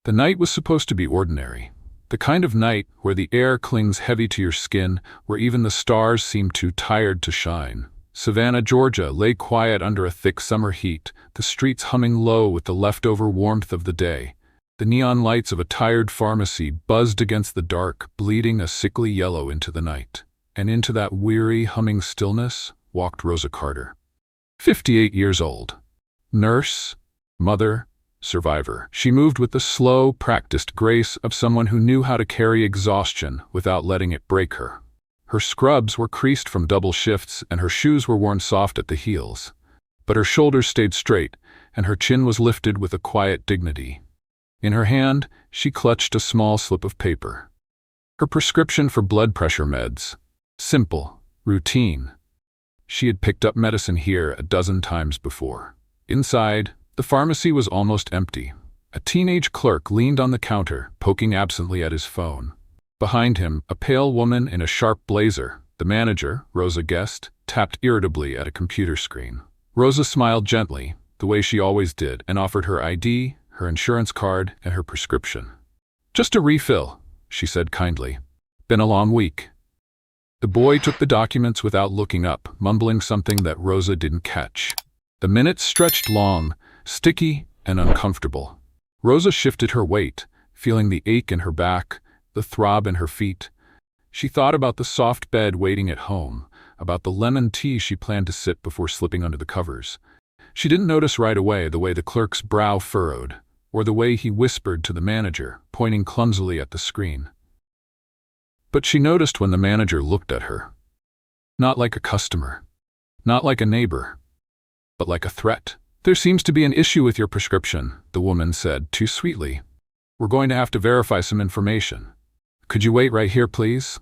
The night was supposed to be ordinary. The kind of night where the air clings heavy to your skin, where even the stars seem too tired to shine. Savannah, Georgia lay quiet under a thick summer heat, the streets humming low with the leftover warmth of the day. The neon lights of a tired pharmacy buzzed against the dark, bleeding a sickly yellow into the night. And into that weary, humming stillness walked Rosa Carter. 58 years old. Nurse, mother, survivor. She moved with the slow, practiced grace of someone who knew how to carry exhaustion without letting it break her. Her scrubs were creased from double shifts and her shoes were worn soft at the heels. But her shoulders stayed straight and her chin was lifted with a quiet dignity. In her hand, she clutched a small slip of paper. Her prescription for blood pressure meds. Simple, routine. She had picked up medicine here a dozen times before. Inside, the pharmacy was almost empty. A teenage clerk leaned on the counter, poking absently at his phone. Behind him, a pale woman in a sharp blazer, the manager, Rosa guessed, tapped irritably at a computer screen. Rosa smiled gently, the way she always did, and offered her ID, her insurance card, and her prescription. "Just a refill," she said kindly. "Been a long week." The boy took the documents without looking up, mumbling something that Rosa didn't catch. The minutes stretched long, sticky and uncomfortable. Rosa shifted her weight, feeling the ache in her back, the throb in her feet. She thought about the soft bed waiting at home, about the lemon tea she planned to sip before slipping under the covers. She didn't notice right away the way the clerk's brow furrowed, or the way he whispered to the manager, pointing clumsily at the screen. But she noticed when the manager looked at her. Not like a customer, not like a neighbor, but like a threat. "There seems to be an issue with your prescription," the woman said, too sweetly. "We're going to have to verify some information. Could you wait right here, please?"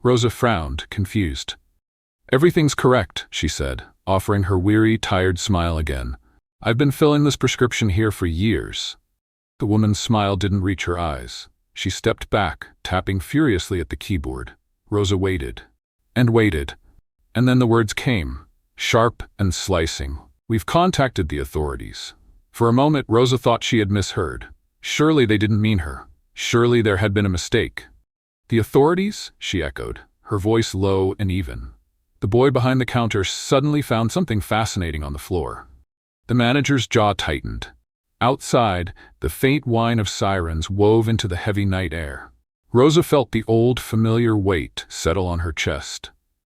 Rosa frowned, confused. "Everything's correct," she said, offering her weary, tired smile again. "I've been filling this prescription here for years." The woman's smile didn't reach her eyes. She stepped back, tapping furiously at the keyboard. Rosa waited. And waited. And then the words came, sharp and slicing. "We've contacted the authorities." For a moment, Rosa thought she had misheard. Surely they didn't mean her. Surely there had been a mistake. "The authorities?" she echoed, her voice low and even. The boy behind the counter suddenly found something fascinating on the floor. The manager's jaw tightened. Outside, the faint whine of sirens wove into the heavy night air. Rosa felt the old, familiar weight settle on her chest.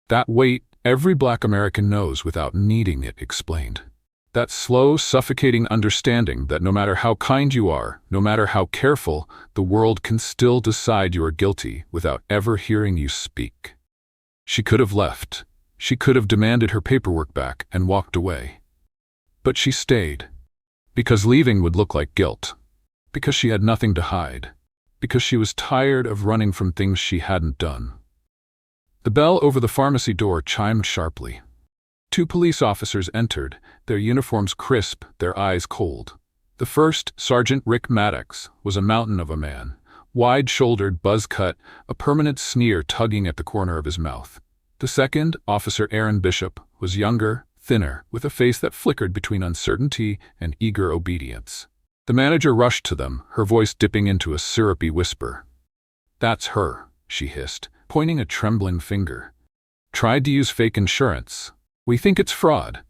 That weight every Black American knows without needing it explained. That slow, suffocating understanding that no matter how kind you are, no matter how careful, the world can still decide you are guilty without ever hearing you speak. She could have left. She could have demanded her paperwork back and walked away. But she stayed. Because leaving would look like guilt. Because she had nothing to hide. Because she was tired of running from things she hadn't done. The bell over the pharmacy door chimed sharply. 2 police officers entered, their uniforms crisp, their eyes cold. The first, Sergeant Rick Maddox, was a mountain of a man, wide-shouldered, buzz-cut, a permanent sneer tugging at the corner of his mouth. The second, Officer Aaron Bishop, was younger, thinner, with a face that flickered between uncertainty and eager obedience. The manager rushed to them, her voice dipping into a syrupy whisper. "That's her," she hissed, pointing a trembling finger. "Tried to use fake insurance. We think it's fraud."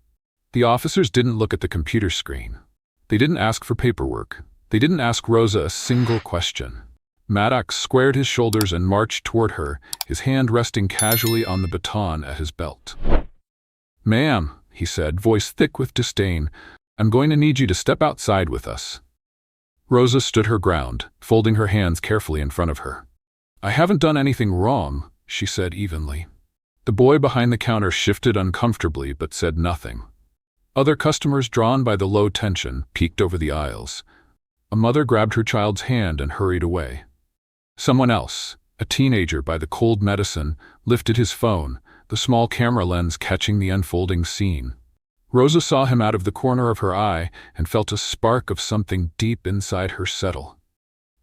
The officers didn't look at the computer screen. They didn't ask for paperwork. They didn't ask Rosa a single question. Maddox squared his shoulders and marched toward her, his hand resting casually on the baton at his belt. "Ma'am," he said, voice thick with disdain, "I'm going to need you to step outside with us." Rosa stood her ground, folding her hands carefully in front of her. "I haven't done anything wrong," she said evenly. The boy behind the counter shifted uncomfortably but said nothing. Other customers, drawn by the low tension, peeked over the aisles. A mother grabbed her child's hand and hurried away. Someone else, a teenager by the cold medicine, lifted his phone, the small camera lens catching the unfolding scene. Rosa saw him out of the corner of her eye and felt a spark of something deep inside her settle.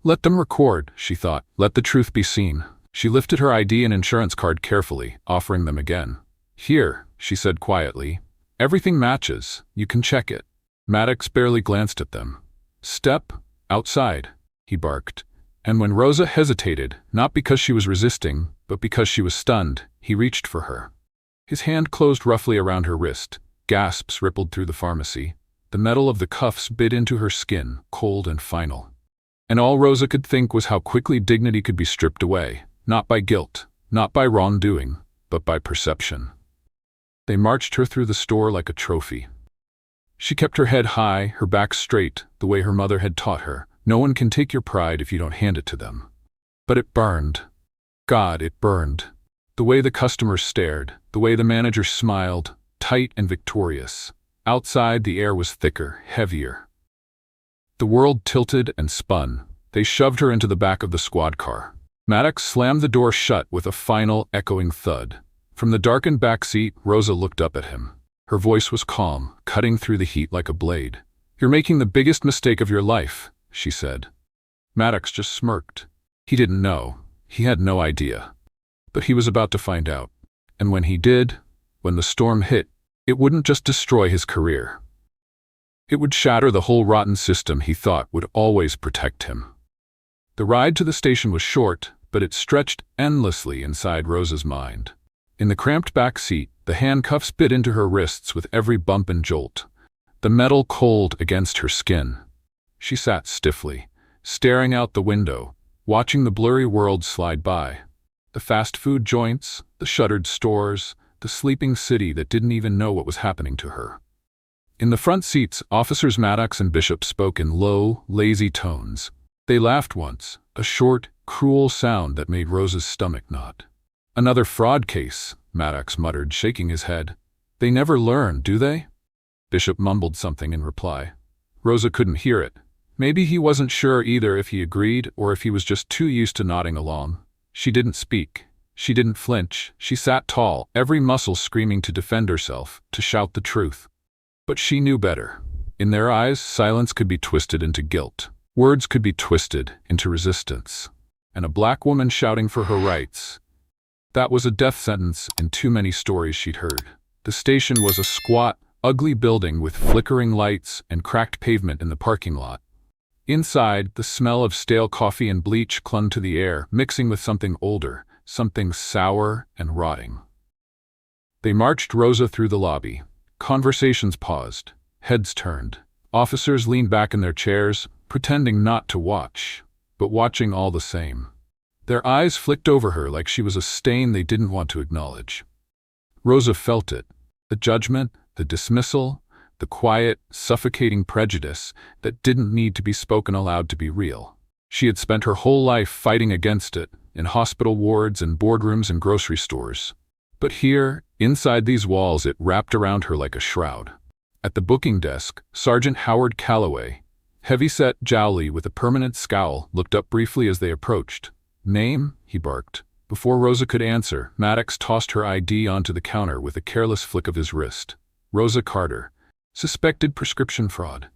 Let them record, she thought. Let the truth be seen. She lifted her ID and insurance card carefully, offering them again. "Here," she said quietly. "Everything matches. You can check it." Maddox barely glanced at them. "Step outside," he barked. And when Rosa hesitated, not because she was resisting, but because she was stunned, he reached for her. His hand closed roughly around her wrist. Gasps rippled through the pharmacy. The metal of the cuffs bit into her skin, cold and final. And all Rosa could think was how quickly dignity could be stripped away, not by guilt, not by wrongdoing, but by perception. They marched her through the store like a trophy. She kept her head high, her back straight, the way her mother had taught her. No one can take your pride if you don't hand it to them. But it burned. God, it burned. The way the customers stared, the way the manager smiled, tight and victorious. Outside, the air was thicker, heavier. The world tilted and spun. They shoved her into the back of the squad car. Maddox slammed the door shut with a final, echoing thud. From the darkened back seat, Rosa looked up at him. Her voice was calm, cutting through the heat like a blade. "You're making the biggest mistake of your life," she said. Maddox just smirked. He didn't know. He had no idea. But he was about to find out. And when he did, when the storm hit, it wouldn't just destroy his career. It would shatter the whole rotten system he thought would always protect him. The ride to the station was short, but it stretched endlessly inside Rosa's mind. In the cramped back seat, the handcuffs bit into her wrists with every bump and jolt, the metal cold against her skin. She sat stiffly, staring out the window, watching the blurry world slide by. The fast food joints, the shuttered stores, the sleeping city that didn't even know what was happening to her. In the front seats, Officers Maddox and Bishop spoke in low, lazy tones. They laughed once, a short, cruel sound that made Rosa's stomach knot. "Another fraud case," Maddox muttered, shaking his head. "They never learn, do they?" Bishop mumbled something in reply. Rosa couldn't hear it. Maybe he wasn't sure either if he agreed or if he was just too used to nodding along. She didn't speak. She didn't flinch. She sat tall, every muscle screaming to defend herself, to shout the truth. But she knew better. In their eyes, silence could be twisted into guilt. Words could be twisted into resistance. And a black woman shouting for her rights. That was a death sentence in too many stories she'd heard. The station was a squat, ugly building with flickering lights and cracked pavement in the parking lot. Inside, the smell of stale coffee and bleach clung to the air, mixing with something older, something sour and rotting. They marched Rosa through the lobby. Conversations paused. Heads turned. Officers leaned back in their chairs, pretending not to watch, but watching all the same. Their eyes flicked over her like she was a stain they didn't want to acknowledge. Rosa felt it. The judgment, the dismissal, the quiet, suffocating prejudice that didn't need to be spoken aloud to be real. She had spent her whole life fighting against it, in hospital wards and boardrooms and grocery stores. But here, inside these walls, it wrapped around her like a shroud. At the booking desk, Sergeant Howard Calloway, heavy-set, jowly, with a permanent scowl, looked up briefly as they approached. "Name?" he barked. Before Rosa could answer, Maddox tossed her ID onto the counter with a careless flick of his wrist. Rosa Carter. Suspected prescription fraud.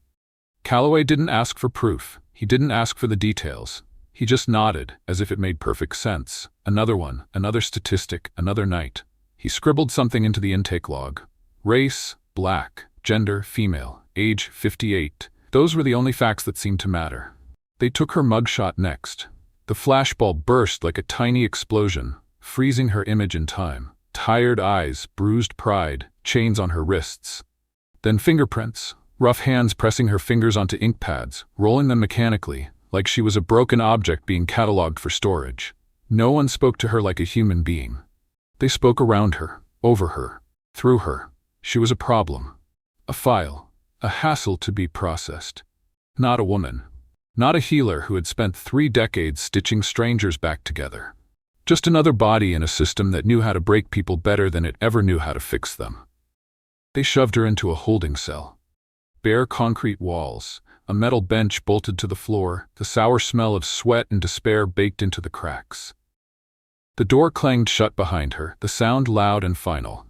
Calloway didn't ask for proof. He didn't ask for the details. He just nodded, as if it made perfect sense. Another one, another statistic, another night. He scribbled something into the intake log. Race, black. Gender, female. Age, 58. Those were the only facts that seemed to matter. They took her mugshot next. The flashbulb burst like a tiny explosion, freezing her image in time. Tired eyes, bruised pride, chains on her wrists. Then fingerprints, rough hands pressing her fingers onto ink pads, rolling them mechanically, like she was a broken object being cataloged for storage. No one spoke to her like a human being. They spoke around her, over her, through her. She was a problem. A file. A hassle to be processed. Not a woman. Not a healer who had spent 3 decades stitching strangers back together. Just another body in a system that knew how to break people better than it ever knew how to fix them. They shoved her into a holding cell. Bare concrete walls, a metal bench bolted to the floor, the sour smell of sweat and despair baked into the cracks. The door clanged shut behind her, the sound loud and final.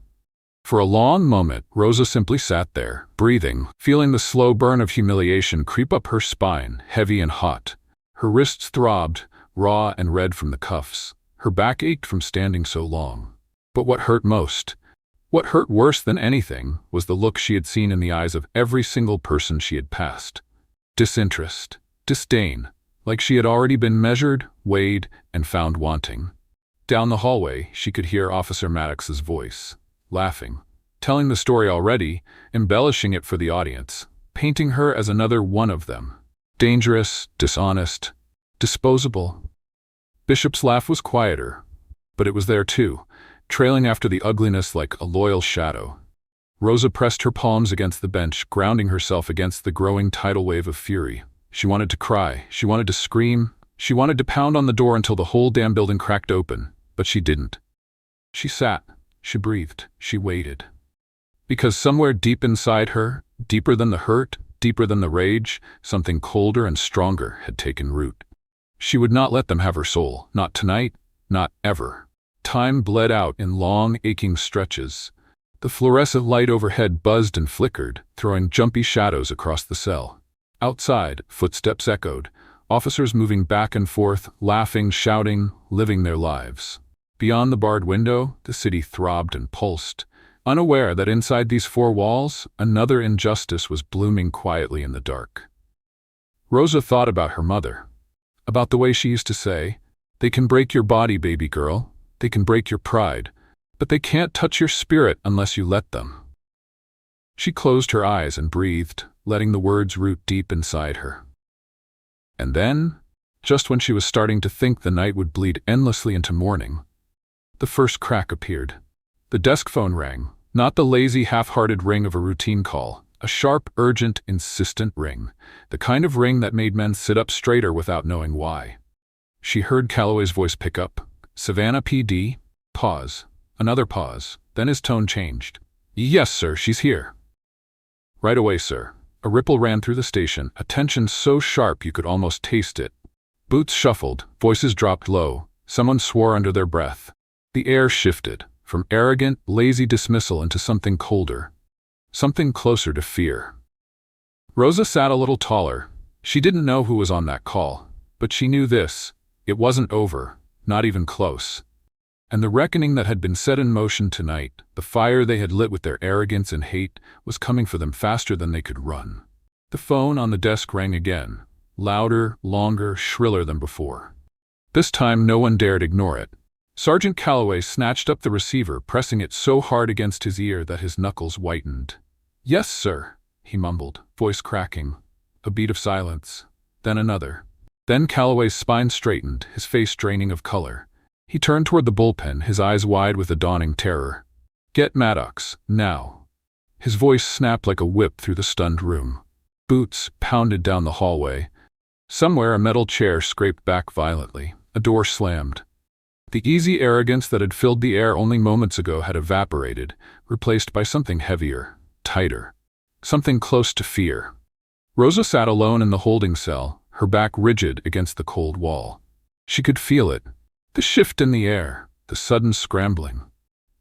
For a long moment, Rosa simply sat there, breathing, feeling the slow burn of humiliation creep up her spine, heavy and hot. Her wrists throbbed, raw and red from the cuffs. Her back ached from standing so long. But what hurt most, what hurt worse than anything, was the look she had seen in the eyes of every single person she had passed. Disinterest, disdain, like she had already been measured, weighed, and found wanting. Down the hallway, she could hear Officer Maddox's voice, laughing, telling the story already, embellishing it for the audience, painting her as another one of them. Dangerous, dishonest, disposable. Bishop's laugh was quieter, but it was there too, trailing after the ugliness like a loyal shadow. Rosa pressed her palms against the bench, grounding herself against the growing tidal wave of fury. She wanted to cry, she wanted to scream, she wanted to pound on the door until the whole damn building cracked open, but she didn't. She sat, she breathed, she waited. Because somewhere deep inside her, deeper than the hurt, deeper than the rage, something colder and stronger had taken root. She would not let them have her soul, not tonight, not ever. Time bled out in long, aching stretches. The fluorescent light overhead buzzed and flickered, throwing jumpy shadows across the cell. Outside, footsteps echoed, officers moving back and forth, laughing, shouting, living their lives. Beyond the barred window, the city throbbed and pulsed, unaware that inside these four walls, another injustice was blooming quietly in the dark. Rosa thought about her mother, about the way she used to say, "They can break your body, baby girl, they can break your pride, but they can't touch your spirit unless you let them." She closed her eyes and breathed, letting the words root deep inside her. And then, just when she was starting to think the night would bleed endlessly into morning, the first crack appeared. The desk phone rang, not the lazy, half-hearted ring of a routine call, a sharp, urgent, insistent ring, the kind of ring that made men sit up straighter without knowing why. She heard Calloway's voice pick up. "Savannah PD?" Pause. Another pause. Then his tone changed. "Yes, sir, she's here." "Right away, sir." A ripple ran through the station, a tension so sharp you could almost taste it. Boots shuffled, voices dropped low, someone swore under their breath. The air shifted, from arrogant, lazy dismissal into something colder, something closer to fear. Rosa sat a little taller. She didn't know who was on that call, but she knew this: it wasn't over, not even close. And the reckoning that had been set in motion tonight, the fire they had lit with their arrogance and hate, was coming for them faster than they could run. The phone on the desk rang again, louder, longer, shriller than before. This time no one dared ignore it. Sergeant Calloway snatched up the receiver, pressing it so hard against his ear that his knuckles whitened. "Yes, sir," he mumbled, voice cracking. A beat of silence, then another. Then Calloway's spine straightened, his face draining of color. He turned toward the bullpen, his eyes wide with a dawning terror. "Get Maddox, now." His voice snapped like a whip through the stunned room. Boots pounded down the hallway. Somewhere a metal chair scraped back violently. A door slammed. The easy arrogance that had filled the air only moments ago had evaporated, replaced by something heavier, tighter, something close to fear. Rosa sat alone in the holding cell, her back rigid against the cold wall. She could feel it. The shift in the air, the sudden scrambling.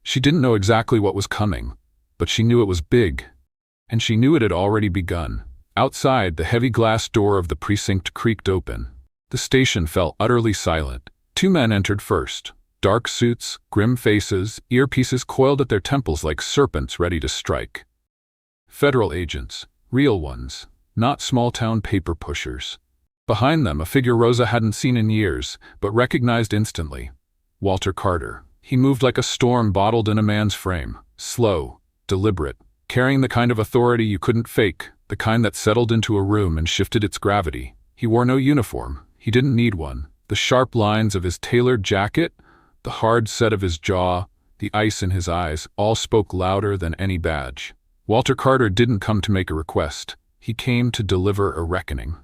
She didn't know exactly what was coming, but she knew it was big, and she knew it had already begun. Outside, the heavy glass door of the precinct creaked open. The station fell utterly silent. Two men entered first. Dark suits, grim faces, earpieces coiled at their temples like serpents ready to strike. Federal agents, real ones, not small-town paper pushers. Behind them, a figure Rosa hadn't seen in years, but recognized instantly. Walter Carter. He moved like a storm bottled in a man's frame, slow, deliberate, carrying the kind of authority you couldn't fake, the kind that settled into a room and shifted its gravity. He wore no uniform. He didn't need one. The sharp lines of his tailored jacket, the hard set of his jaw, the ice in his eyes, all spoke louder than any badge. Walter Carter didn't come to make a request. He came to deliver a reckoning.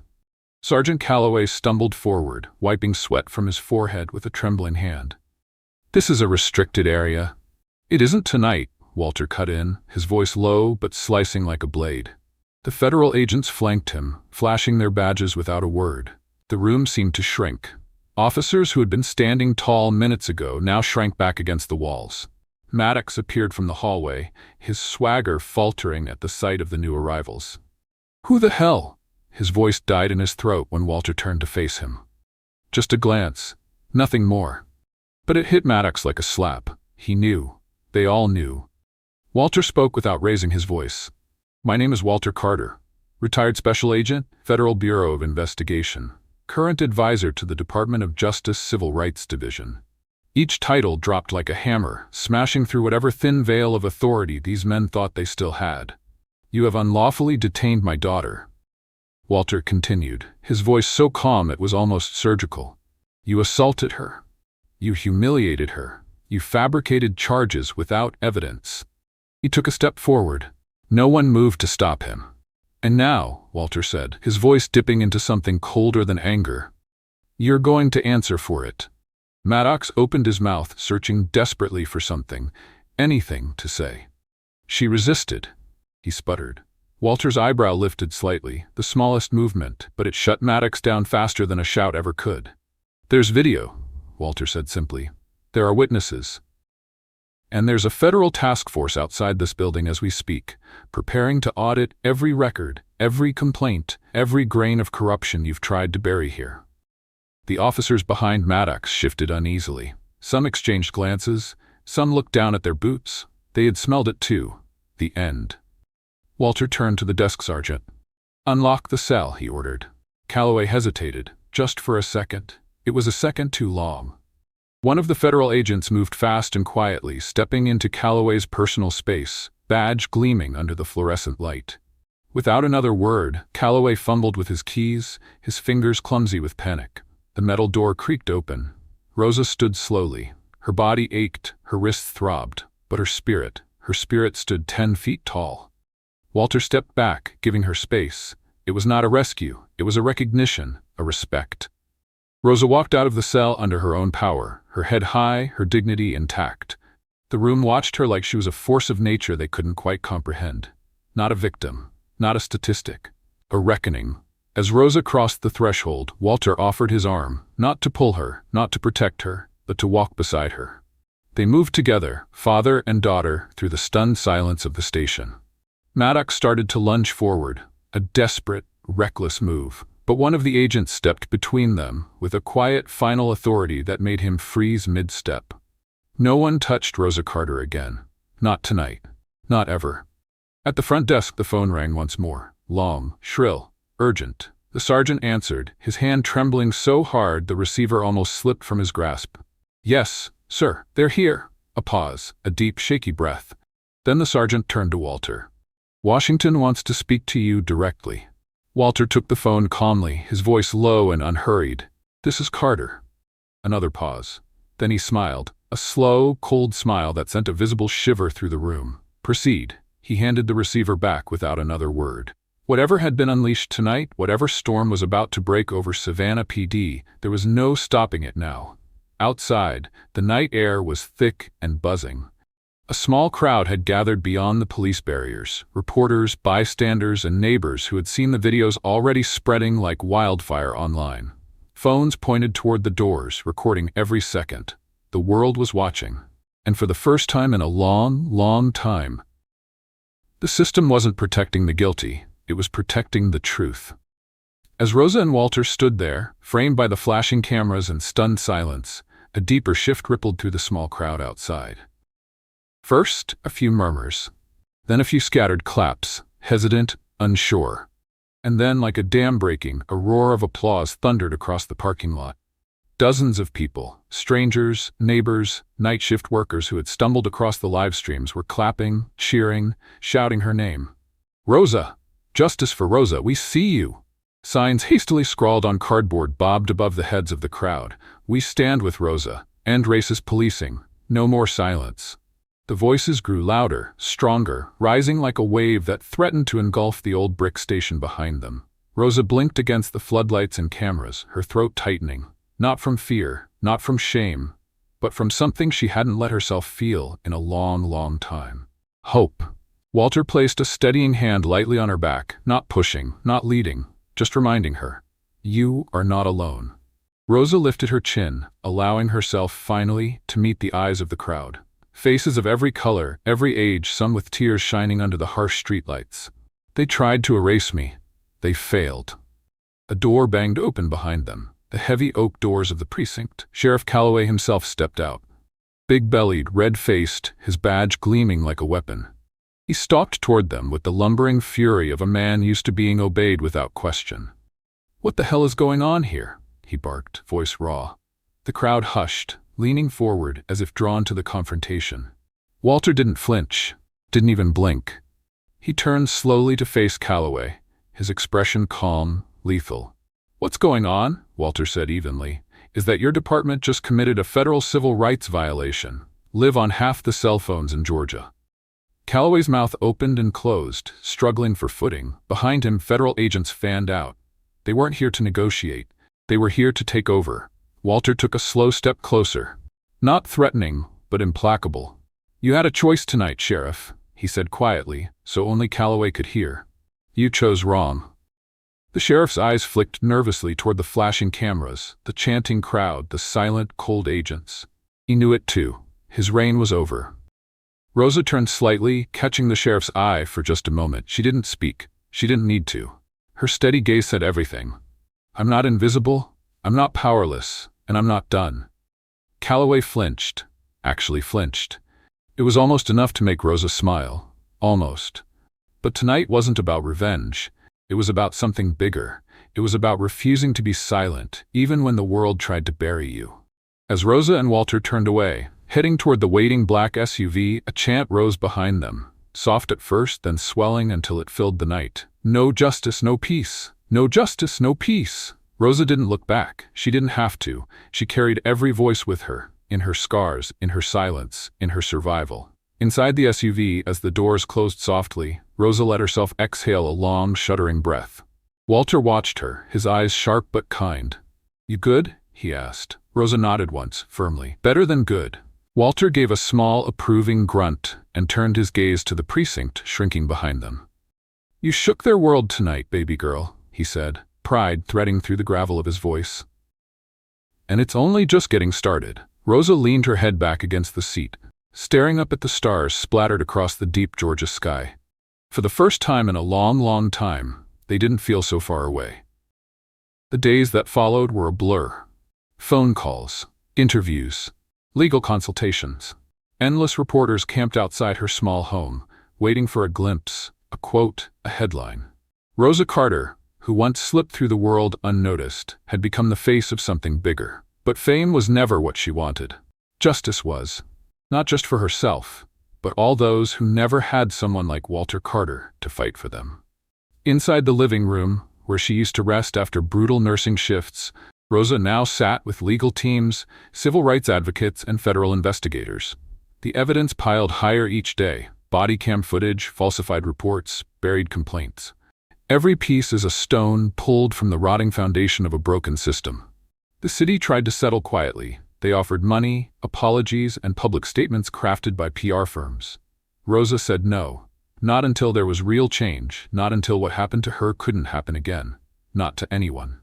Sergeant Calloway stumbled forward, wiping sweat from his forehead with a trembling hand. "This is a restricted area." "It isn't tonight," Walter cut in, his voice low but slicing like a blade. The federal agents flanked him, flashing their badges without a word. The room seemed to shrink. Officers who had been standing tall minutes ago now shrank back against the walls. Maddox appeared from the hallway, his swagger faltering at the sight of the new arrivals. "Who the hell?" His voice died in his throat when Walter turned to face him. Just a glance, nothing more. But it hit Maddox like a slap. He knew. They all knew. Walter spoke without raising his voice. "My name is Walter Carter, retired special agent, Federal Bureau of Investigation. current advisor to the Department of Justice Civil Rights Division. Each title dropped like a hammer, smashing through whatever thin veil of authority these men thought they still had. "You have unlawfully detained my daughter," Walter continued, his voice so calm it was almost surgical. "You assaulted her. You humiliated her. You fabricated charges without evidence." He took a step forward. No one moved to stop him. "And now," Walter said, his voice dipping into something colder than anger, "you're going to answer for it." Maddox opened his mouth, searching desperately for something, anything to say. "She resisted," he sputtered. Walter's eyebrow lifted slightly, the smallest movement, but it shut Maddox down faster than a shout ever could. "There's video," Walter said simply. "There are witnesses. And there's a federal task force outside this building as we speak, preparing to audit every record, every complaint, every grain of corruption you've tried to bury here." The officers behind Maddox shifted uneasily. Some exchanged glances, some looked down at their boots. They had smelled it too. The end. Walter turned to the desk sergeant. "Unlock the cell," he ordered. Calloway hesitated, just for a second. It was a second too long. One of the federal agents moved fast and quietly, stepping into Calloway's personal space, badge gleaming under the fluorescent light. Without another word, Calloway fumbled with his keys, his fingers clumsy with panic. The metal door creaked open. Rosa stood slowly. Her body ached, her wrists throbbed, but her spirit stood 10 feet tall. Walter stepped back, giving her space. It was not a rescue, it was a recognition, a respect. Rosa walked out of the cell under her own power, her head high, her dignity intact. The room watched her like she was a force of nature they couldn't quite comprehend. Not a victim, not a statistic, a reckoning. As Rosa crossed the threshold, Walter offered his arm, not to pull her, not to protect her, but to walk beside her. They moved together, father and daughter, through the stunned silence of the station. Maddox started to lunge forward, a desperate, reckless move, but one of the agents stepped between them, with a quiet, final authority that made him freeze mid-step. No one touched Rosa Carter again. Not tonight. Not ever. At the front desk the phone rang once more, long, shrill, urgent. The sergeant answered, his hand trembling so hard the receiver almost slipped from his grasp. "Yes, sir, they're here." A pause, a deep, shaky breath. Then the sergeant turned to Walter. "Washington wants to speak to you directly." Walter took the phone calmly, his voice low and unhurried. "This is Carter." Another pause. Then he smiled, a slow, cold smile that sent a visible shiver through the room. "Proceed." He handed the receiver back without another word. Whatever had been unleashed tonight, whatever storm was about to break over Savannah PD, there was no stopping it now. Outside, the night air was thick and buzzing. A small crowd had gathered beyond the police barriers, reporters, bystanders, and neighbors who had seen the videos already spreading like wildfire online. Phones pointed toward the doors, recording every second. The world was watching. And for the first time in a long, long time, the system wasn't protecting the guilty. It was protecting the truth. As Rosa and Walter stood there, framed by the flashing cameras and stunned silence, a deeper shift rippled through the small crowd outside. First, a few murmurs. Then a few scattered claps, hesitant, unsure. And then, like a dam breaking, a roar of applause thundered across the parking lot. Dozens of people, strangers, neighbors, night shift workers who had stumbled across the live streams were clapping, cheering, shouting her name. "Rosa! Justice for Rosa, we see you!" Signs hastily scrawled on cardboard bobbed above the heads of the crowd. "We stand with Rosa. End racist policing. No more silence." The voices grew louder, stronger, rising like a wave that threatened to engulf the old brick station behind them. Rosa blinked against the floodlights and cameras, her throat tightening. Not from fear, not from shame, but from something she hadn't let herself feel in a long, long time. Hope. Walter placed a steadying hand lightly on her back, not pushing, not leading, just reminding her, "You are not alone." Rosa lifted her chin, allowing herself finally to meet the eyes of the crowd. Faces of every color, every age, some with tears shining under the harsh streetlights. "They tried to erase me. They failed." A door banged open behind them. The heavy oak doors of the precinct. Sheriff Calloway himself stepped out. Big-bellied, red-faced, his badge gleaming like a weapon. He stalked toward them with the lumbering fury of a man used to being obeyed without question. "What the hell is going on here?" he barked, voice raw. The crowd hushed, leaning forward as if drawn to the confrontation. Walter didn't flinch, didn't even blink. He turned slowly to face Calloway, his expression calm, lethal. "What's going on?" Walter said evenly. "Is that your department just committed a federal civil rights violation? Live on half the cell phones in Georgia." Calloway's mouth opened and closed, struggling for footing. Behind him, federal agents fanned out. They weren't here to negotiate. They were here to take over. Walter took a slow step closer. Not threatening, but implacable. "You had a choice tonight, Sheriff," he said quietly, so only Calloway could hear. "You chose wrong." The sheriff's eyes flicked nervously toward the flashing cameras, the chanting crowd, the silent, cold agents. He knew it too. His reign was over. Rosa turned slightly, catching the sheriff's eye for just a moment. She didn't speak. She didn't need to. Her steady gaze said everything. "I'm not invisible, I'm not powerless, and I'm not done." Calloway flinched. Actually flinched. It was almost enough to make Rosa smile. Almost. But tonight wasn't about revenge. It was about something bigger. It was about refusing to be silent, even when the world tried to bury you. As Rosa and Walter turned away, heading toward the waiting black SUV, a chant rose behind them, soft at first, then swelling until it filled the night. "No justice, no peace. No justice, no peace." Rosa didn't look back. She didn't have to. She carried every voice with her, in her scars, in her silence, in her survival. Inside the SUV, as the doors closed softly, Rosa let herself exhale a long, shuddering breath. Walter watched her, his eyes sharp but kind. "You good?" he asked. Rosa nodded once, firmly. "Better than good." Walter gave a small, approving grunt and turned his gaze to the precinct, shrinking behind them. "You shook their world tonight, baby girl," he said, pride threading through the gravel of his voice. "And it's only just getting started." Rosa leaned her head back against the seat, staring up at the stars splattered across the deep Georgia sky. For the first time in a long, long time, they didn't feel so far away. The days that followed were a blur. Phone calls, interviews, legal consultations. Endless reporters camped outside her small home, waiting for a glimpse, a quote, a headline. Rosa Carter, who once slipped through the world unnoticed, had become the face of something bigger. But fame was never what she wanted. Justice was. Not just for herself, but all those who never had someone like Walter Carter to fight for them. Inside the living room, where she used to rest after brutal nursing shifts, Rosa now sat with legal teams, civil rights advocates, and federal investigators. The evidence piled higher each day: body cam footage, falsified reports, buried complaints. Every piece is a stone pulled from the rotting foundation of a broken system. The city tried to settle quietly. They offered money, apologies, and public statements crafted by PR firms. Rosa said no. Not until there was real change, not until what happened to her couldn't happen again. Not to anyone.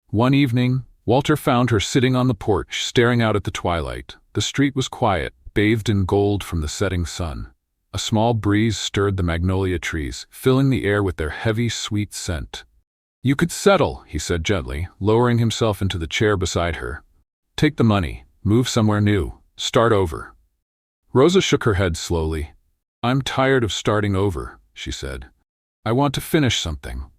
One evening, Walter found her sitting on the porch, staring out at the twilight. The street was quiet, bathed in gold from the setting sun. A small breeze stirred the magnolia trees, filling the air with their heavy, sweet scent. "You could settle," he said gently, lowering himself into the chair beside her. "Take the money, move somewhere new, start over." Rosa shook her head slowly. "I'm tired of starting over," she said. "I want to finish something."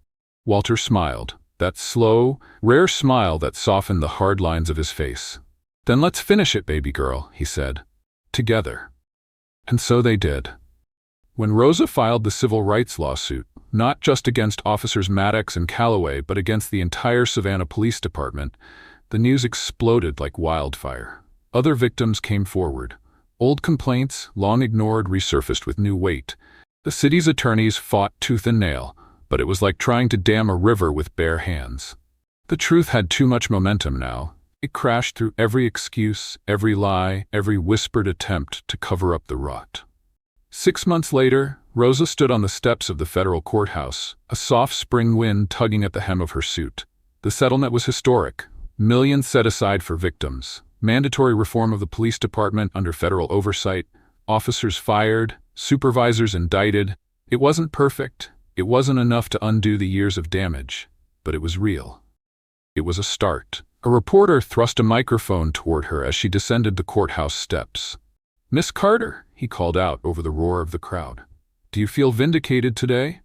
Walter smiled, that slow, rare smile that softened the hard lines of his face. "Then let's finish it, baby girl," he said. "Together." And so they did. When Rosa filed the civil rights lawsuit, not just against Officers Maddox and Calloway, but against the entire Savannah Police Department, the news exploded like wildfire. Other victims came forward. Old complaints, long ignored, resurfaced with new weight. The city's attorneys fought tooth and nail, but it was like trying to dam a river with bare hands. The truth had too much momentum now. It crashed through every excuse, every lie, every whispered attempt to cover up the rot. 6 months later, Rosa stood on the steps of the federal courthouse, a soft spring wind tugging at the hem of her suit. The settlement was historic. Millions set aside for victims. Mandatory reform of the police department under federal oversight. Officers fired. Supervisors indicted. It wasn't perfect. It wasn't enough to undo the years of damage. But it was real. It was a start. A reporter thrust a microphone toward her as she descended the courthouse steps. "Miss Carter," he called out over the roar of the crowd. "Do you feel vindicated today?"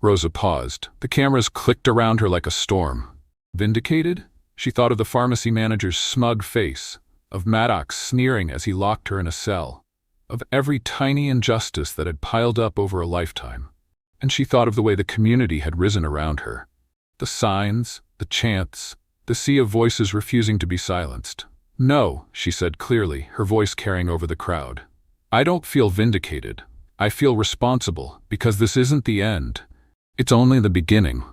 Rosa paused. The cameras clicked around her like a storm. Vindicated? She thought of the pharmacy manager's smug face, of Maddox sneering as he locked her in a cell, of every tiny injustice that had piled up over a lifetime. And she thought of the way the community had risen around her. The signs, the chants, the sea of voices refusing to be silenced. "No," she said clearly, her voice carrying over the crowd. "I don't feel vindicated. I feel responsible, because this isn't the end. It's only the beginning."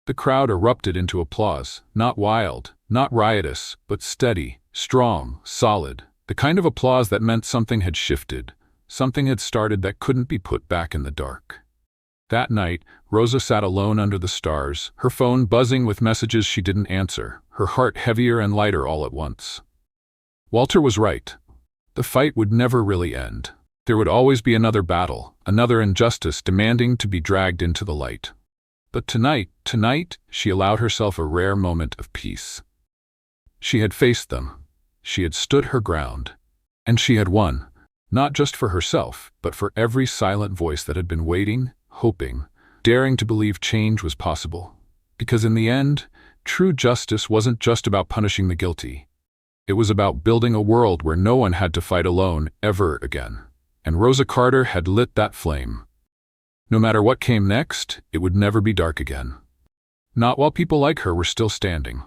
The crowd erupted into applause, not wild, not riotous, but steady, strong, solid. The kind of applause that meant something had shifted, something had started that couldn't be put back in the dark. That night, Rosa sat alone under the stars, her phone buzzing with messages she didn't answer, her heart heavier and lighter all at once. Walter was right. The fight would never really end. There would always be another battle, another injustice demanding to be dragged into the light. But tonight, she allowed herself a rare moment of peace. She had faced them. She had stood her ground. And she had won, not just for herself, but for every silent voice that had been waiting, hoping, daring to believe change was possible. Because in the end, true justice wasn't just about punishing the guilty. It was about building a world where no one had to fight alone ever again. And Rosa Carter had lit that flame. No matter what came next, it would never be dark again. Not while people like her were still standing.